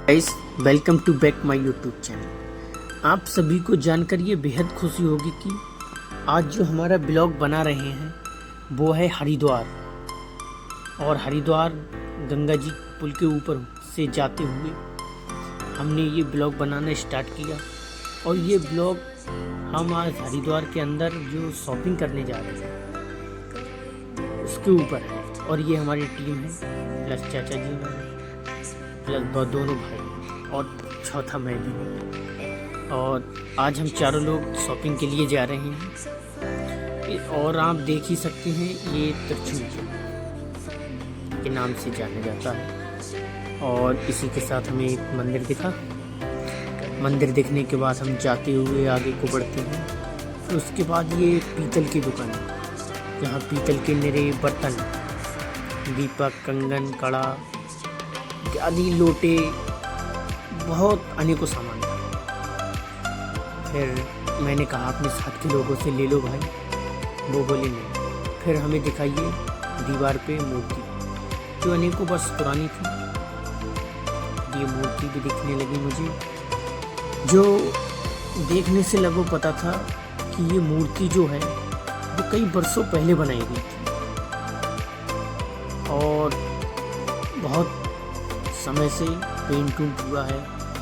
Guys, welcome to back my YouTube channel. आप सभी को जानकर ये बेहद खुशी होगी कि आज जो हमारा ब्लॉग बना रहे हैं वो है हरिद्वार। और हरिद्वार गंगा जी पुल के ऊपर से जाते हुए हमने ये ब्लॉग बनाना स्टार्ट किया। और ये ब्लॉग हम आज हरिद्वार के अंदर जो शॉपिंग करने जा रहे हैं उसके ऊपर है। और ये हमारी टीम है, प्लस चाचा जी हमारे, प्लस दोनों भाई और चौथा मैं भी हूँ। और आज हम चारों लोग शॉपिंग के लिए जा रहे हैं। और आप देख ही सकते हैं ये त्रिशूल के नाम से जाना जाता है। और इसी के साथ हमें एक मंदिर दिखा। मंदिर देखने के बाद हम जाते हुए आगे को बढ़ते हैं। फिर उसके बाद ये पीतल की दुकान है, जहाँ पीतल के निरे बर्तन, दीपक, कंगन, कड़ा आदि, लोटे, बहुत अनेकों सामान था। फिर मैंने कहा अपने साथ के लोगों से ले लो भाई, वो बोले नहीं। फिर हमें दिखाइए दीवार पे मूर्ति जो अनेकों वर्ष पुरानी थी। ये मूर्ति भी दिखने लगी मुझे, जो देखने से लगभग पता था कि ये मूर्ति जो है वो कई वर्षों पहले बनाई गई थी और बहुत समय से पेंट उंट हुआ है,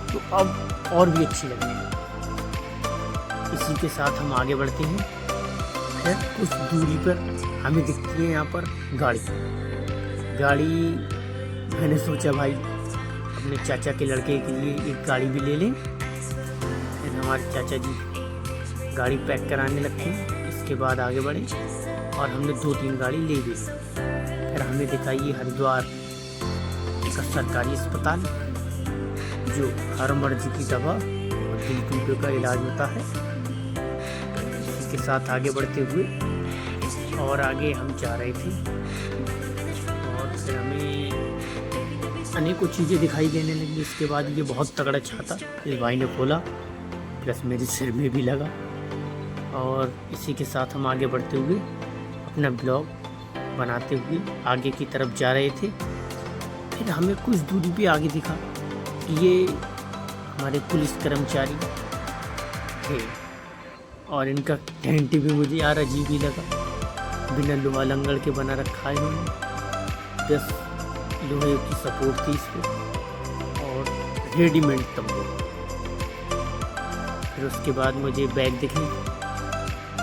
तो अब और भी अच्छी लगने है। इसी के साथ हम आगे बढ़ते हैं। फिर कुछ दूरी पर हमें दिखती है यहाँ पर गाड़ी। मैंने सोचा भाई अपने चाचा के लड़के के लिए एक गाड़ी भी ले लें। फिर हमारे चाचा जी गाड़ी पैक कराने लगते हैं। इसके बाद आगे बढ़े और हमने 2-3 गाड़ी ले ली। फिर हमें दिखाई हरिद्वार का सरकारी अस्पताल, जो हर मर्ज की दवा और दिल टूटे का इलाज होता है। इसके साथ आगे बढ़ते हुए और आगे हम जा रहे थे। और फिर हमें अनेकों चीज़ें दिखाई देने लगी। इसके बाद ये बहुत तगड़ा छाता इस भाई ने खोला, प्लस मेरे सिर में भी लगा। और इसी के साथ हम आगे बढ़ते हुए अपना ब्लॉग बनाते हुए आगे की तरफ जा रहे थे। फिर हमें कुछ दूरी पे आगे दिखा कि ये हमारे पुलिस कर्मचारी थे। और इनका टेंट भी मुझे यार अजीब ही लगा, बिना लोहा लंगड़ के बना रखा है इन्होंने, बस लोहे की सपोर्ट थी इस पर और रेडीमेड तंबू। फिर उसके बाद मुझे बैग दिखे।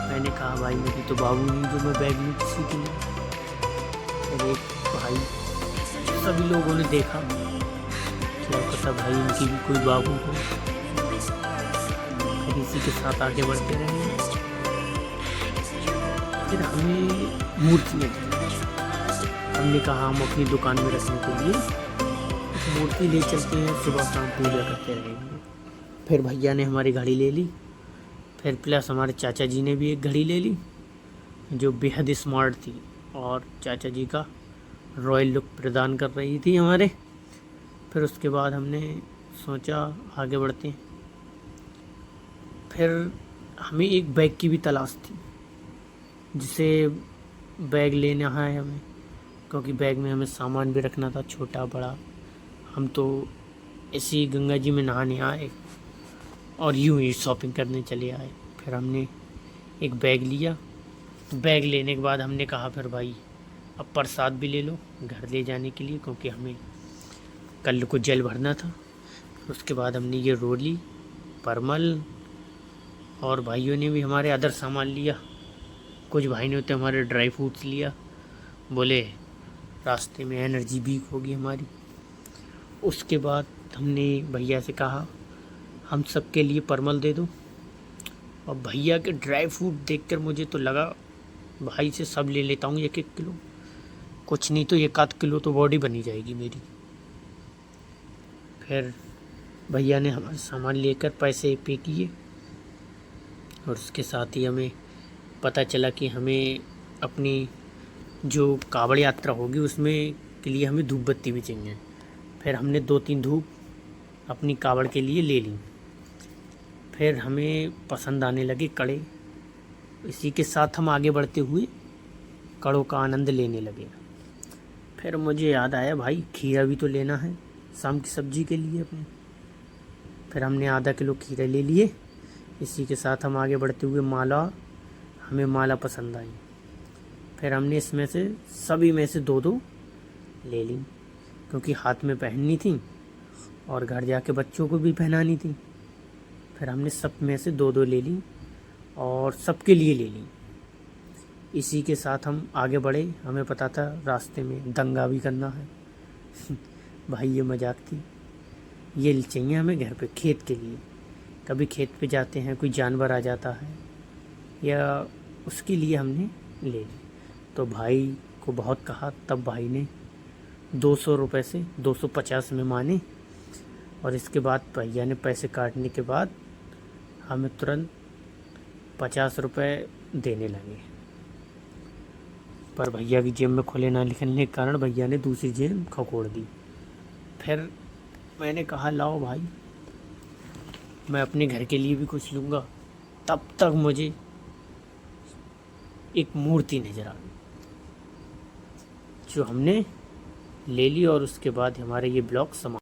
मैंने कहा भाई मेरी तो बाबू नहीं जो मैं बैग लूँ किसी के लिए। और एक भाई, सभी लोगों ने देखा, क्या पता भाई इनकी भी कोई बाबू हो। फिर इसी के साथ आगे बढ़ते रहे। फिर हमें मूर्ति लगी। हमने कहा हम अपनी दुकान में रखने के लिए मूर्ति ले चलते हैं, सुबह शाम पूजा करते रहेंगे। फिर भैया ने हमारी घड़ी ले ली। फिर प्लस हमारे चाचा जी ने भी एक घड़ी ले ली जो बेहद स्मार्ट थी और चाचा जी का रॉयल लुक प्रदान कर रही थी हमारे। फिर उसके बाद हमने सोचा आगे बढ़ते हैं। फिर हमें एक बैग की भी तलाश थी, जिसे बैग लेना है हमें, क्योंकि बैग में हमें सामान भी रखना था, छोटा बड़ा। हम तो ऐसी गंगा जी में नहाने आए और यूं ही शॉपिंग करने चले आए। फिर हमने एक बैग लिया। बैग लेने के बाद हमने कहा फिर भाई अब प्रसाद भी ले लो घर ले जाने के लिए, क्योंकि हमें कल को जल भरना था। उसके बाद हमने ये रोली, परमल, और भाइयों ने भी हमारे अदर सामान लिया। कुछ भाई ने तो हमारे ड्राई फ्रूट्स लिया, बोले रास्ते में एनर्जी वीक होगी हमारी। उसके बाद हमने भैया से कहा हम सबके लिए परमल दे दो। और भैया के ड्राई फ्रूट देखकर मुझे तो लगा भाई से सब ले लेता हूँ 1-1 किलो, कुछ नहीं तो 1-8 किलो तो बॉडी बनी जाएगी मेरी। फिर भैया ने हमारा सामान लेकर पैसे पे किए। और उसके साथ ही हमें पता चला कि हमें अपनी जो कावड़ यात्रा होगी उसमें के लिए हमें धूप बत्ती भी चाहिए। फिर हमने 2-3 धूप अपनी कावड़ के लिए ले ली। फिर हमें पसंद आने लगे कड़े। इसी के साथ हम आगे बढ़ते हुए कड़ों का आनंद लेने लगे। फिर मुझे याद आया भाई खीरा भी तो लेना है, शाम की सब्जी के लिए अपने। फिर हमने आधा किलो खीरे ले लिए। इसी के साथ हम आगे बढ़ते हुए माला, हमें माला पसंद आई। फिर हमने इसमें से सभी में से 2-2 ले ली, क्योंकि हाथ में पहननी थी और घर जाके बच्चों को भी पहनानी थी। फिर हमने सब में से 2-2 ले ली और सबके लिए ले ली। इसी के साथ हम आगे बढ़े। हमें पता था रास्ते में दंगा भी करना है। भाई ये मजाक थी। ये चाहिए हमें घर पे खेत के लिए। कभी खेत पे जाते हैं, कोई जानवर आ जाता है या उसके लिए हमने ले ली। तो भाई को बहुत कहा, तब भाई ने 200 रुपये से 250 में माने। और इसके बाद भैया ने पैसे काटने के बाद हमें तुरंत 50 रुपये देने लगे। पर भैया की जेब में खुले ना निकलने के कारण भैया ने दूसरी जेब खकोड़ दी। फिर मैंने कहा लाओ भाई, मैं अपने घर के लिए भी कुछ लूँगा। तब तक मुझे एक मूर्ति नज़र आ गई जो हमने ले ली। और उसके बाद हमारे ये ब्लॉग समाप्त।